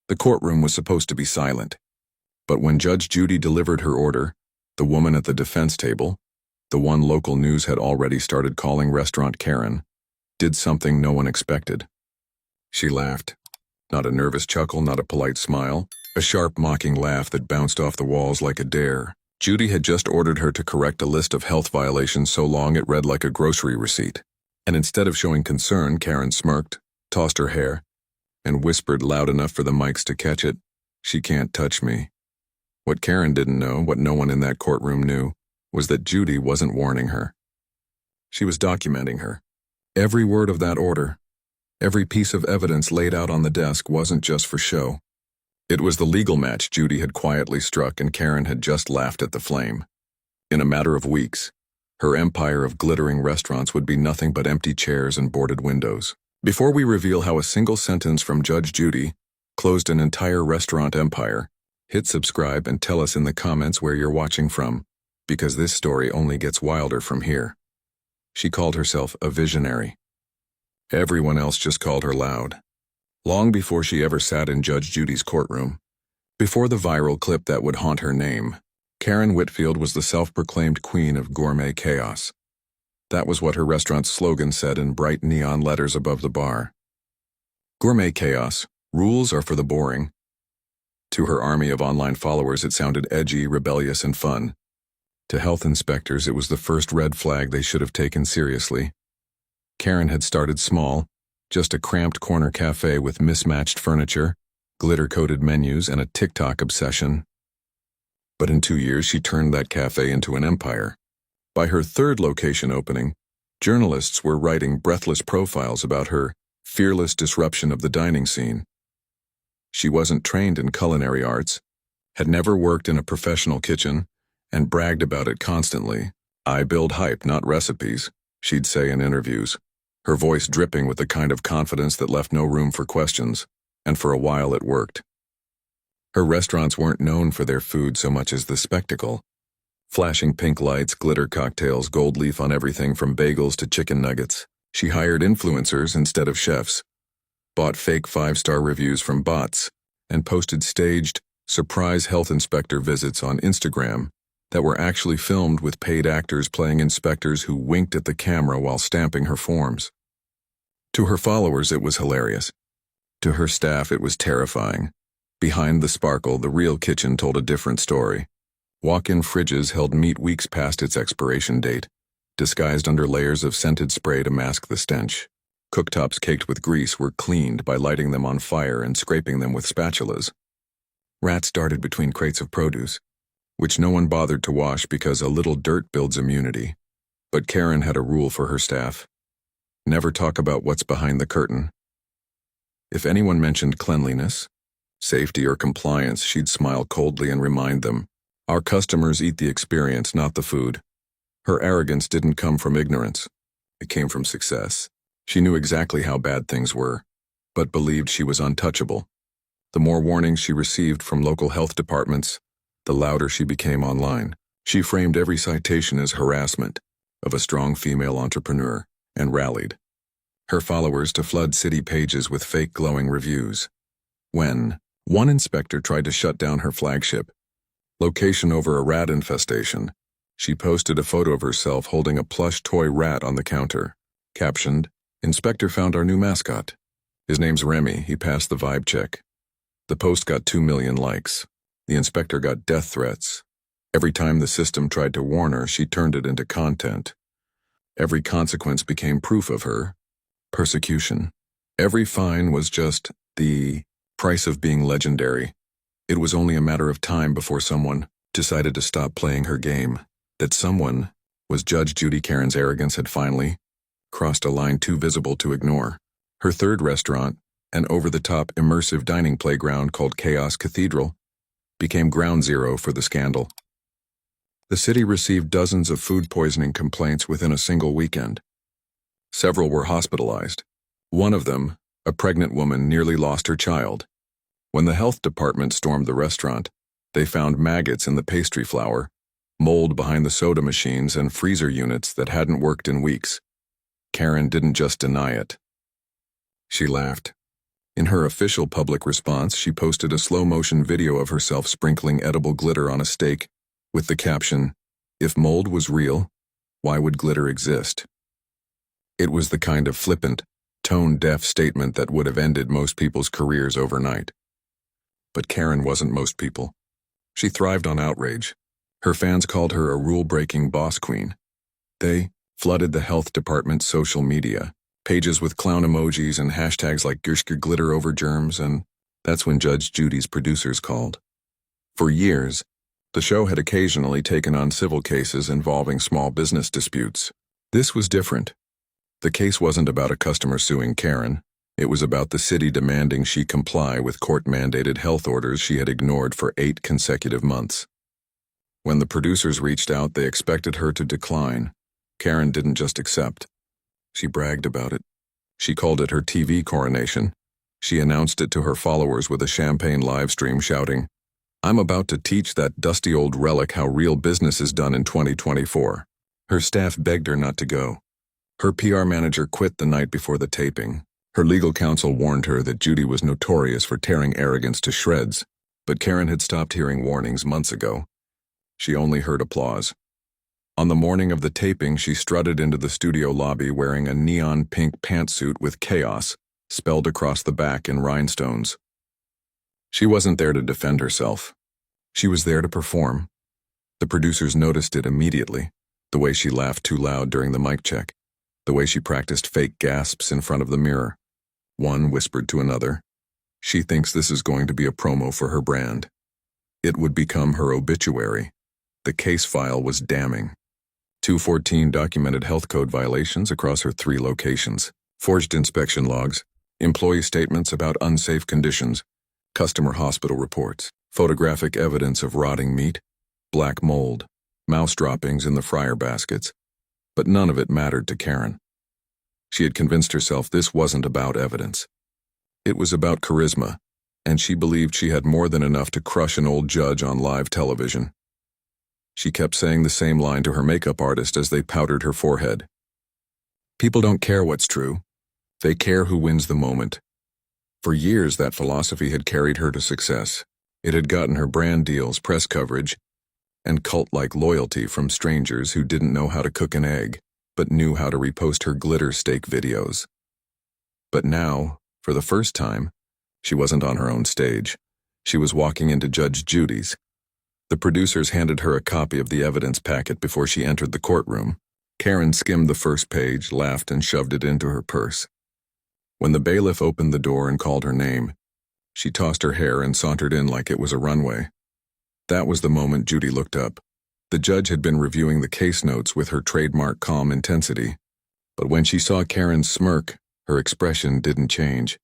The courtroom was supposed to be silent. But when Judge Judy delivered her order, the woman at the defense table, the one local news had already started calling Restaurant Karen, did something no one expected. She laughed. Not a nervous chuckle, not a polite smile, a sharp, mocking laugh that bounced off the walls like a dare. Judy had just ordered her to correct a list of health violations so long it read like a grocery receipt. And instead of showing concern, Karen smirked, tossed her hair, and whispered loud enough for the mics to catch it, "She can't touch me." What Karen didn't know, what no one in that courtroom knew, was that Judy wasn't warning her. She was documenting her. Every word of that order, every piece of evidence laid out on the desk wasn't just for show. It was the legal match Judy had quietly struck, and Karen had just laughed at the flame. In a matter of weeks, her empire of glittering restaurants would be nothing but empty chairs and boarded windows. Before we reveal how a single sentence from Judge Judy closed an entire restaurant empire, hit subscribe and tell us in the comments where you're watching from, because this story only gets wilder from here. She called herself a visionary. Everyone else just called her loud. Long before she ever sat in Judge Judy's courtroom, before the viral clip that would haunt her name, Karen Whitfield was the self-proclaimed queen of gourmet chaos. That was what her restaurant's slogan said in bright neon letters above the bar. Gourmet chaos, rules are for the boring. To her army of online followers, it sounded edgy, rebellious, and fun. To health inspectors, it was the first red flag they should have taken seriously. Karen had started small, just a cramped corner cafe with mismatched furniture, glitter-coated menus, and a TikTok obsession. But in 2 years, she turned that cafe into an empire. By her third location opening, journalists were writing breathless profiles about her fearless disruption of the dining scene. She wasn't trained in culinary arts, had never worked in a professional kitchen, and bragged about it constantly. "I build hype, not recipes," she'd say in interviews, her voice dripping with the kind of confidence that left no room for questions, and for a while it worked. Her restaurants weren't known for their food so much as the spectacle. Flashing pink lights, glitter cocktails, gold leaf on everything from bagels to chicken nuggets. She hired influencers instead of chefs, bought fake 5-star reviews from bots, and posted staged, surprise health inspector visits on Instagram that were actually filmed with paid actors playing inspectors who winked at the camera while stamping her forms. To her followers, it was hilarious. To her staff, it was terrifying. Behind the sparkle, the real kitchen told a different story. Walk-in fridges held meat weeks past its expiration date, disguised under layers of scented spray to mask the stench. Cooktops caked with grease were cleaned by lighting them on fire and scraping them with spatulas. Rats darted between crates of produce, which no one bothered to wash because a little dirt builds immunity. But Karen had a rule for her staff: never talk about what's behind the curtain. If anyone mentioned cleanliness, safety, or compliance, she'd smile coldly and remind them, "Our customers eat the experience, not the food." Her arrogance didn't come from ignorance. It came from success. She knew exactly how bad things were, but believed she was untouchable. The more warnings she received from local health departments, the louder she became online. She framed every citation as harassment of a strong female entrepreneur and rallied her followers to flood city pages with fake glowing reviews. When one inspector tried to shut down her flagship location over a rat infestation, she posted a photo of herself holding a plush toy rat on the counter, captioned, "Inspector found our new mascot. His name's Remy, he passed the vibe check." The post got 2 million likes. The inspector got death threats. Every time the system tried to warn her, she turned it into content. Every consequence became proof of her persecution. Every fine was just the price of being legendary. It was only a matter of time before someone decided to stop playing her game. That someone was Judge Judy. Karen's arrogance had finally crossed a line too visible to ignore. Her third restaurant, an over-the-top immersive dining playground called Chaos Cathedral, became ground zero for the scandal. The city received dozens of food poisoning complaints within a single weekend. Several were hospitalized. One of them, a pregnant woman, nearly lost her child. When the health department stormed the restaurant, they found maggots in the pastry flour, mold behind the soda machines, and freezer units that hadn't worked in weeks. Karen didn't just deny it. She laughed. In her official public response, she posted a slow-motion video of herself sprinkling edible glitter on a steak with the caption, "If mold was real, why would glitter exist?" It was the kind of flippant, tone-deaf statement that would have ended most people's careers overnight. But Karen wasn't most people. She thrived on outrage. Her fans called her a rule-breaking boss queen. They flooded the health department's social media, pages with clown emojis and hashtags like "Gershka glitter over germs," and that's when Judge Judy's producers called. For years, the show had occasionally taken on civil cases involving small business disputes. This was different. The case wasn't about a customer suing Karen. It was about the city demanding she comply with court-mandated health orders she had ignored for 8 consecutive months. When the producers reached out, they expected her to decline. Karen didn't just accept. She bragged about it. She called it her TV coronation. She announced it to her followers with a champagne live stream shouting, "I'm about to teach that dusty old relic how real business is done in 2024. Her staff begged her not to go. Her PR manager quit the night before the taping. Her legal counsel warned her that Judy was notorious for tearing arrogance to shreds, but Karen had stopped hearing warnings months ago. She only heard applause. On the morning of the taping, she strutted into the studio lobby wearing a neon pink pantsuit with "chaos" spelled across the back in rhinestones. She wasn't there to defend herself. She was there to perform. The producers noticed it immediately, the way she laughed too loud during the mic check, the way she practiced fake gasps in front of the mirror. One whispered to another, "She thinks this is going to be a promo for her brand." It would become her obituary. The case file was damning. 214 documented health code violations across her 3 locations, forged inspection logs, employee statements about unsafe conditions, customer hospital reports, photographic evidence of rotting meat, black mold, mouse droppings in the fryer baskets. But none of it mattered to Karen. She had convinced herself this wasn't about evidence. It was about charisma, and she believed she had more than enough to crush an old judge on live television. She kept saying the same line to her makeup artist as they powdered her forehead. "People don't care what's true. They care who wins the moment." For years, that philosophy had carried her to success. It had gotten her brand deals, press coverage, and cult-like loyalty from strangers who didn't know how to cook an egg, but knew how to repost her glitter steak videos. But now, for the first time, she wasn't on her own stage. She was walking into Judge Judy's. The producers handed her a copy of the evidence packet before she entered the courtroom. Karen skimmed the first page, laughed, and shoved it into her purse. When the bailiff opened the door and called her name, she tossed her hair and sauntered in like it was a runway. That was the moment Judy looked up. The judge had been reviewing the case notes with her trademark calm intensity. But when she saw Karen's smirk, her expression didn't change,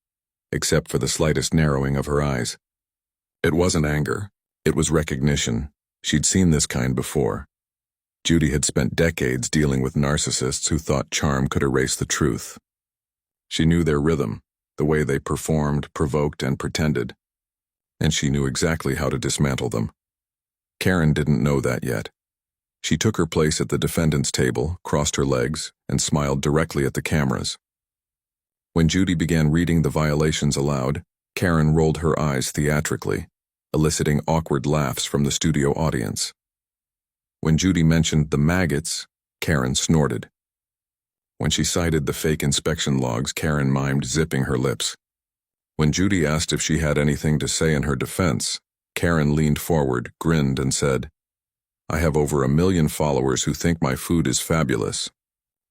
except for the slightest narrowing of her eyes. It wasn't anger. It was recognition. She'd seen this kind before. Judy had spent decades dealing with narcissists who thought charm could erase the truth. She knew their rhythm, the way they performed, provoked, and pretended. And she knew exactly how to dismantle them. Karen didn't know that yet. She took her place at the defendant's table, crossed her legs, and smiled directly at the cameras. When Judy began reading the violations aloud, Karen rolled her eyes theatrically, eliciting awkward laughs from the studio audience. When Judy mentioned the maggots, Karen snorted. When she cited the fake inspection logs, Karen mimed zipping her lips. When Judy asked if she had anything to say in her defense, Karen leaned forward, grinned, and said, "I have over 1 million followers who think my food is fabulous.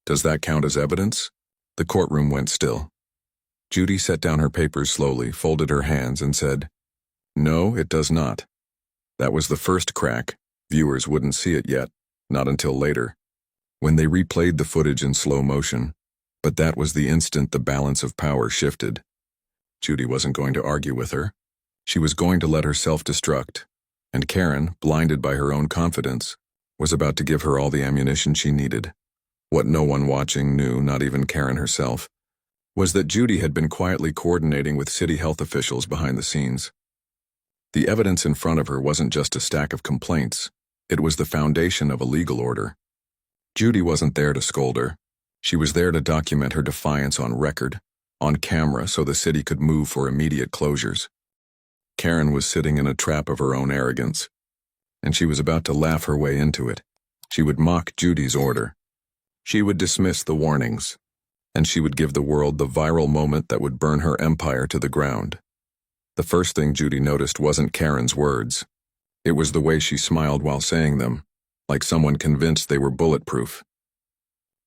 Does that count as evidence?" The courtroom went still. Judy set down her papers slowly, folded her hands, and said, "No, it does not." That was the first crack. Viewers wouldn't see it yet, not until later, when they replayed the footage in slow motion. But that was the instant the balance of power shifted. Judy wasn't going to argue with her. She was going to let her self-destruct, and Karen, blinded by her own confidence, was about to give her all the ammunition she needed. What no one watching knew, not even Karen herself, was that Judy had been quietly coordinating with city health officials behind the scenes. The evidence in front of her wasn't just a stack of complaints. It was the foundation of a legal order. Judy wasn't there to scold her. She was there to document her defiance on record, on camera so the city could move for immediate closures. Karen was sitting in a trap of her own arrogance, and she was about to laugh her way into it. She would mock Judy's order. She would dismiss the warnings, and she would give the world the viral moment that would burn her empire to the ground. The first thing Judy noticed wasn't Karen's words. It was the way she smiled while saying them, like someone convinced they were bulletproof.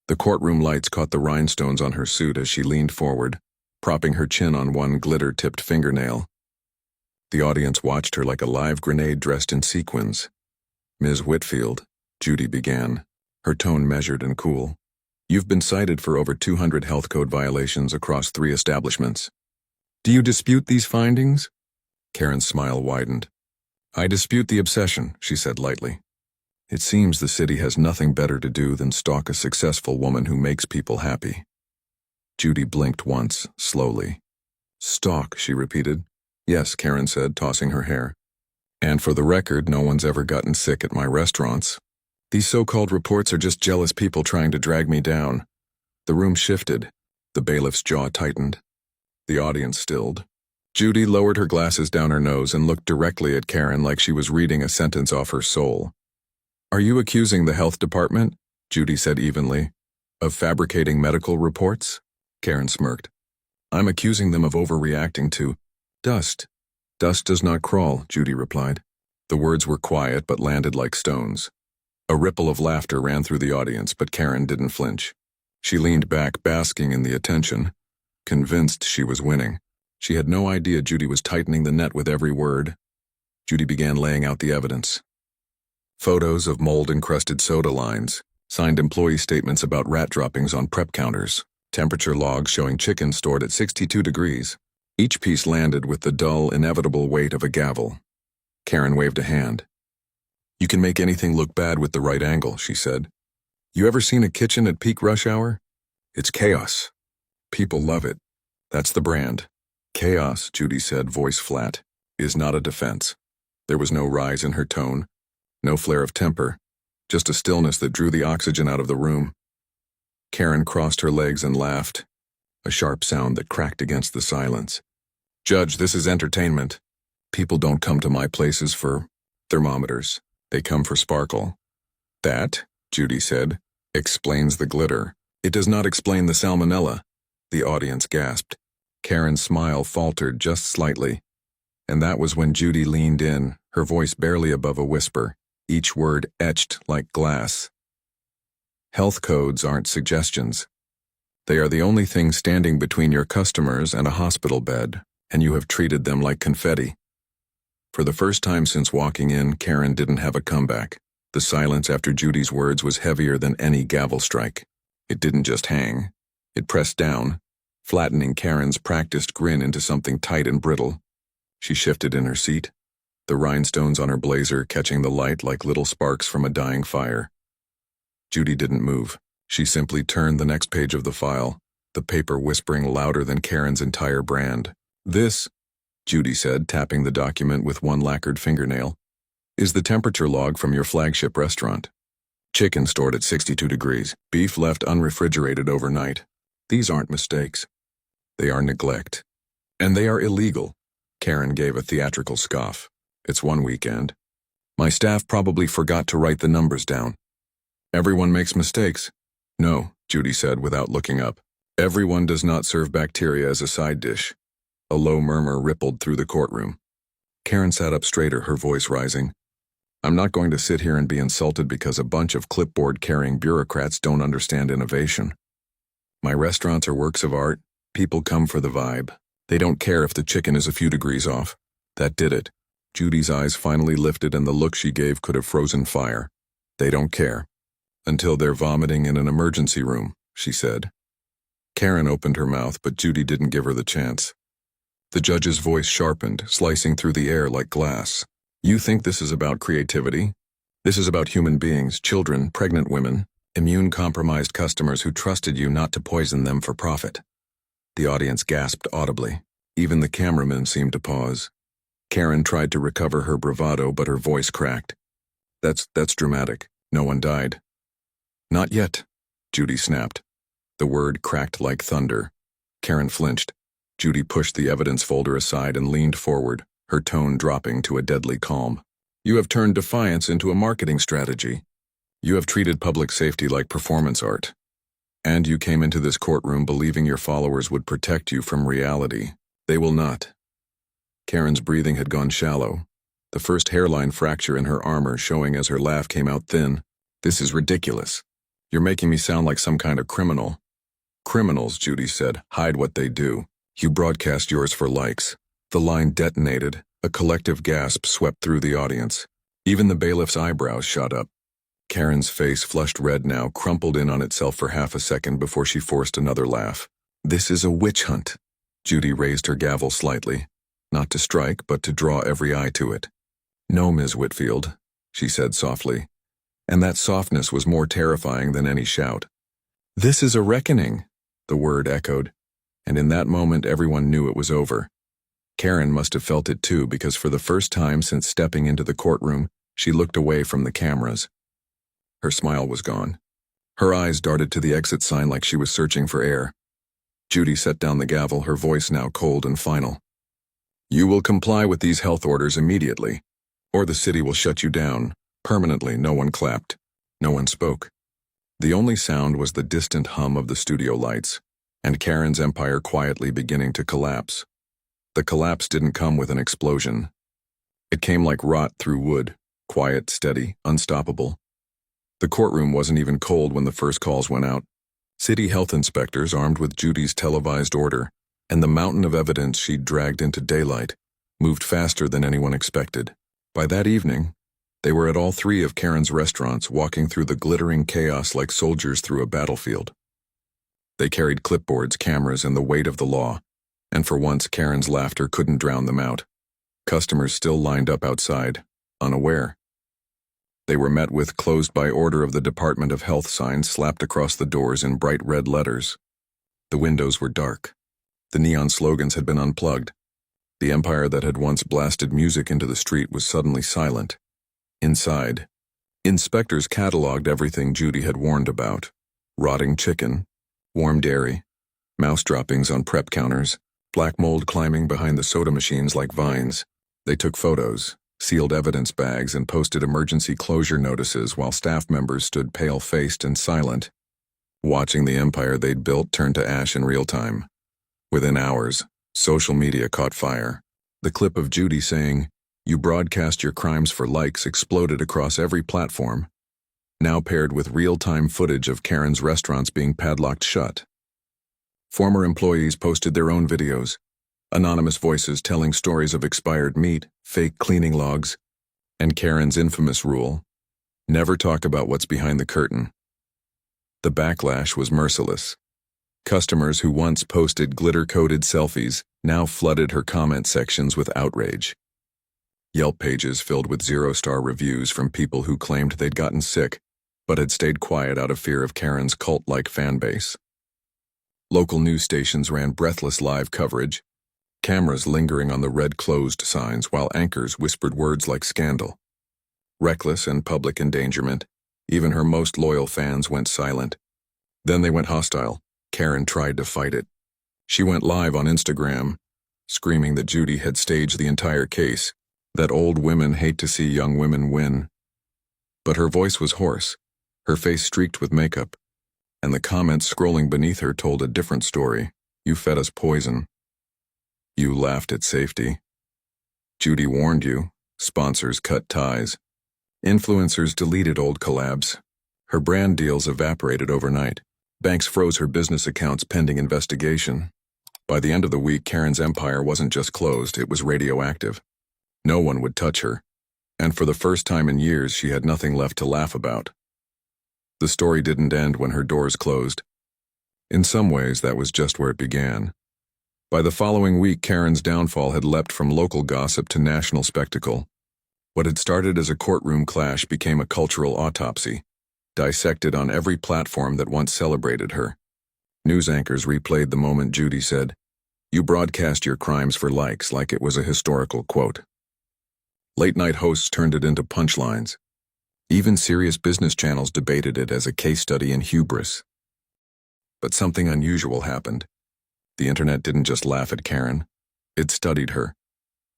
The courtroom lights caught the rhinestones on her suit as she leaned forward, propping her chin on one glitter-tipped fingernail. The audience watched her like a live grenade dressed in sequins. "Ms. Whitfield," Judy began, her tone measured and cool. "You've been cited for over 200 health code violations across 3 establishments. Do you dispute these findings?" Karen's smile widened. "I dispute the obsession," she said lightly. "It seems the city has nothing better to do than stalk a successful woman who makes people happy." Judy blinked once, slowly. "Stalk," she repeated. "Yes," Karen said, tossing her hair. "And for the record, no one's ever gotten sick at my restaurants. These so-called reports are just jealous people trying to drag me down." The room shifted. The bailiff's jaw tightened. The audience stilled. Judy lowered her glasses down her nose and looked directly at Karen like she was reading a sentence off her soul. "Are you accusing the health department?" Judy said evenly. "Of fabricating medical reports?" Karen smirked. "I'm accusing them of overreacting to dust." "Dust does not crawl," Judy replied. The words were quiet but landed like stones. A ripple of laughter ran through the audience, but Karen didn't flinch. She leaned back, basking in the attention, convinced she was winning. She had no idea Judy was tightening the net with every word. Judy began laying out the evidence. Photos of mold-encrusted soda lines, signed employee statements about rat droppings on prep counters, temperature logs showing chicken stored at 62 degrees. Each piece landed with the dull, inevitable weight of a gavel. Karen waved a hand. "You can make anything look bad with the right angle," she said. "You ever seen a kitchen at peak rush hour? It's chaos. People love it. That's the brand." "Chaos," Judy said, voice flat, "is not a defense." There was no rise in her tone, no flare of temper, just a stillness that drew the oxygen out of the room. Karen crossed her legs and laughed, a sharp sound that cracked against the silence. "Judge, this is entertainment. People don't come to my places for thermometers. They come for sparkle." "That," Judy said, "explains the glitter. It does not explain the salmonella." The audience gasped. Karen's smile faltered just slightly. And that was when Judy leaned in, her voice barely above a whisper, each word etched like glass. "Health codes aren't suggestions. They are the only thing standing between your customers and a hospital bed, and you have treated them like confetti." For the first time since walking in, Karen didn't have a comeback. The silence after Judy's words was heavier than any gavel strike. It didn't just hang. It pressed down, flattening Karen's practiced grin into something tight and brittle. She shifted in her seat, the rhinestones on her blazer catching the light like little sparks from a dying fire. Judy didn't move. She simply turned the next page of the file, the paper whispering louder than Karen's entire brand. "This," Judy said, tapping the document with one lacquered fingernail, "is the temperature log from your flagship restaurant. Chicken stored at 62 degrees, beef left unrefrigerated overnight. These aren't mistakes. They are neglect. And they are illegal." Karen gave a theatrical scoff. "It's one weekend. My staff probably forgot to write the numbers down." "Everyone makes mistakes." "No," Judy said without looking up. "Everyone does not serve bacteria as a side dish." A low murmur rippled through the courtroom. Karen sat up straighter, her voice rising. "I'm not going to sit here and be insulted because a bunch of clipboard-carrying bureaucrats don't understand innovation. My restaurants are works of art. People come for the vibe. They don't care if the chicken is a few degrees off." That did it. Judy's eyes finally lifted and the look she gave could have frozen fire. "They don't care. Until they're vomiting in an emergency room," she said. Karen opened her mouth, but Judy didn't give her the chance. The judge's voice sharpened, slicing through the air like glass. "You think this is about creativity? This is about human beings, children, pregnant women, immune-compromised customers who trusted you not to poison them for profit." The audience gasped audibly. Even the cameramen seemed to pause. Karen tried to recover her bravado, but her voice cracked. That's dramatic. No one died." "Not yet," Judy snapped. The word cracked like thunder. Karen flinched. Judy pushed the evidence folder aside and leaned forward, her tone dropping to a deadly calm. You have turned defiance into a marketing strategy. You have treated public safety like performance art. And you came into this courtroom believing your followers would protect you from reality. They will not. Karen's breathing had gone shallow, the first hairline fracture in her armor showing as her laugh came out thin. This is ridiculous. You're making me sound like some kind of criminal. Criminals, Judy said, hide what they do. You broadcast yours for likes. The line detonated. A collective gasp swept through the audience. Even the bailiff's eyebrows shot up. Karen's face, flushed red now, crumpled in on itself for half a second before she forced another laugh. This is a witch hunt. Judy raised her gavel slightly, not to strike, but to draw every eye to it. No, Ms. Whitfield, she said softly, and that softness was more terrifying than any shout. This is a reckoning, the word echoed, and in that moment everyone knew it was over. Karen must have felt it too, because for the first time since stepping into the courtroom, she looked away from the cameras. Her smile was gone. Her eyes darted to the exit sign like she was searching for air. Judy set down the gavel, her voice now cold and final. You will comply with these health orders immediately, or the city will shut you down. Permanently. No one clapped. No one spoke. The only sound was the distant hum of the studio lights, and Karen's empire quietly beginning to collapse. The collapse didn't come with an explosion. It came like rot through wood, quiet, steady, unstoppable. The courtroom wasn't even cold when the first calls went out. City health inspectors, armed with Judy's televised order, and the mountain of evidence she'd dragged into daylight, moved faster than anyone expected. By that evening, they were at all three of Karen's restaurants, walking through the glittering chaos like soldiers through a battlefield. They carried clipboards, cameras, and the weight of the law, and for once Karen's laughter couldn't drown them out. Customers still lined up outside, unaware. They were met with closed by order of the Department of Health signs slapped across the doors in bright red letters. The windows were dark. The neon slogans had been unplugged. The empire that had once blasted music into the street was suddenly silent. Inside, inspectors cataloged everything Judy had warned about. Rotting chicken, warm dairy, mouse droppings on prep counters, black mold climbing behind the soda machines like vines. They took photos, sealed evidence bags, and posted emergency closure notices while staff members stood pale-faced and silent, watching the empire they'd built turn to ash in real time. Within hours, social media caught fire. The clip of Judy saying, "You broadcast your crimes for likes," exploded across every platform, now paired with real-time footage of Karen's restaurants being padlocked shut. Former employees posted their own videos, anonymous voices telling stories of expired meat, fake cleaning logs, and Karen's infamous rule, never talk about what's behind the curtain. The backlash was merciless. Customers who once posted glitter-coated selfies now flooded her comment sections with outrage. Yelp pages filled with zero-star reviews from people who claimed they'd gotten sick, but had stayed quiet out of fear of Karen's cult-like fan base. Local news stations ran breathless live coverage, cameras lingering on the red closed signs while anchors whispered words like scandal. Reckless and public endangerment, even her most loyal fans went silent. Then they went hostile. Karen tried to fight it. She went live on Instagram, screaming that Judy had staged the entire case, that old women hate to see young women win. But her voice was hoarse, her face streaked with makeup, and the comments scrolling beneath her told a different story. You fed us poison. You laughed at safety. Judy warned you. Sponsors cut ties. Influencers deleted old collabs. Her brand deals evaporated overnight. Banks froze her business accounts pending investigation. By the end of the week, Karen's empire wasn't just closed, it was radioactive. No one would touch her, and for the first time in years, she had nothing left to laugh about. The story didn't end when her doors closed. In some ways, that was just where it began. By the following week, Karen's downfall had leapt from local gossip to national spectacle. What had started as a courtroom clash became a cultural autopsy, dissected on every platform that once celebrated her. News anchors replayed the moment Judy said, "You broadcast your crimes for likes," like it was a historical quote. Late-night hosts turned it into punchlines. Even serious business channels debated it as a case study in hubris. But something unusual happened. The internet didn't just laugh at Karen. It studied her.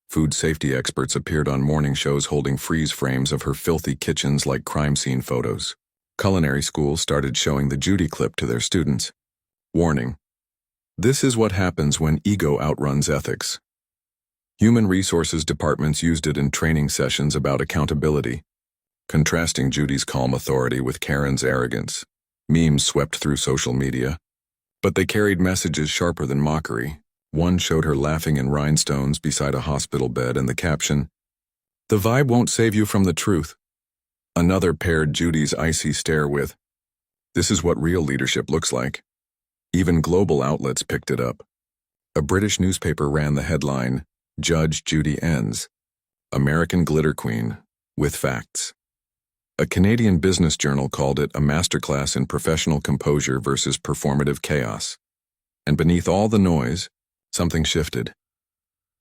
Food safety experts appeared on morning shows holding freeze frames of her filthy kitchens like crime scene photos. Culinary schools started showing the Judy clip to their students. Warning: this is what happens when ego outruns ethics. Human resources departments used it in training sessions about accountability, contrasting Judy's calm authority with Karen's arrogance. Memes swept through social media, but they carried messages sharper than mockery. One showed her laughing in rhinestones beside a hospital bed and the caption, "The vibe won't save you from the truth." Another paired Judy's icy stare with, "This is what real leadership looks like." Even global outlets picked it up. A British newspaper ran the headline, "Judge Judy Ends, American Glitter Queen, with Facts." A Canadian business journal called it a masterclass in professional composure versus performative chaos. And beneath all the noise, something shifted.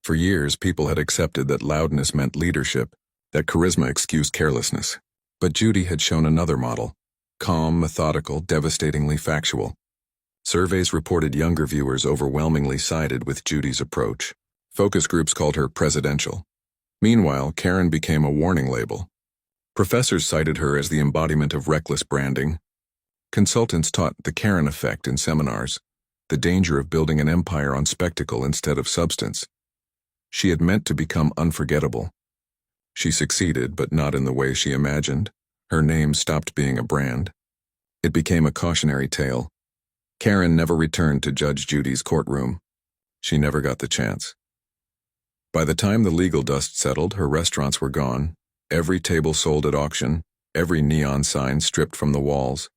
For years, people had accepted that loudness meant leadership, that charisma excused carelessness. But Judy had shown another model: calm, methodical, devastatingly factual. Surveys reported younger viewers overwhelmingly sided with Judy's approach. Focus groups called her presidential. Meanwhile, Karen became a warning label. Professors cited her as the embodiment of reckless branding. Consultants taught the Karen effect in seminars, the danger of building an empire on spectacle instead of substance. She had meant to become unforgettable. She succeeded, but not in the way she imagined. Her name stopped being a brand. It became a cautionary tale. Karen never returned to Judge Judy's courtroom. She never got the chance. By the time the legal dust settled, her restaurants were gone. Every table sold at auction, every neon sign stripped from the walls.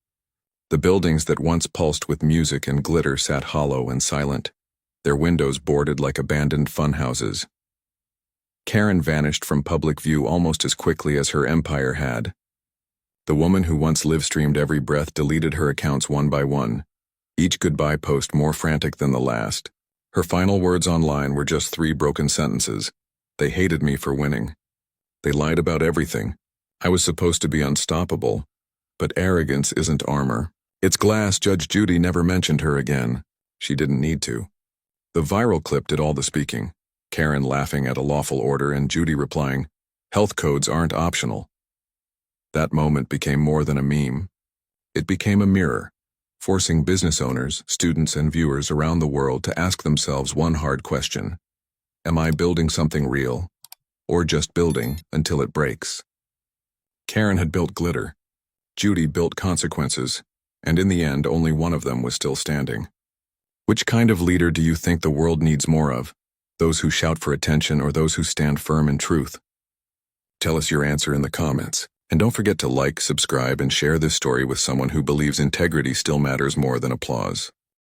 The buildings that once pulsed with music and glitter sat hollow and silent, their windows boarded like abandoned funhouses. Karen vanished from public view almost as quickly as her empire had. The woman who once live-streamed every breath deleted her accounts one by one, each goodbye post more frantic than the last. Her final words online were just 3 broken sentences. "They hated me for winning. They lied about everything. I was supposed to be unstoppable, but arrogance isn't armor." It's glass. Judge Judy never mentioned her again. She didn't need to. The viral clip did all the speaking. Karen laughing at a lawful order and Judy replying, "Health codes aren't optional." That moment became more than a meme. It became a mirror, forcing business owners, students, and viewers around the world to ask themselves one hard question: am I building something real, or just building until it breaks? Karen had built glitter. Judy built consequences, and in the end, only one of them was still standing. Which kind of leader do you think the world needs more of? Those who shout for attention or those who stand firm in truth? Tell us your answer in the comments. And don't forget to like, subscribe, and share this story with someone who believes integrity still matters more than applause.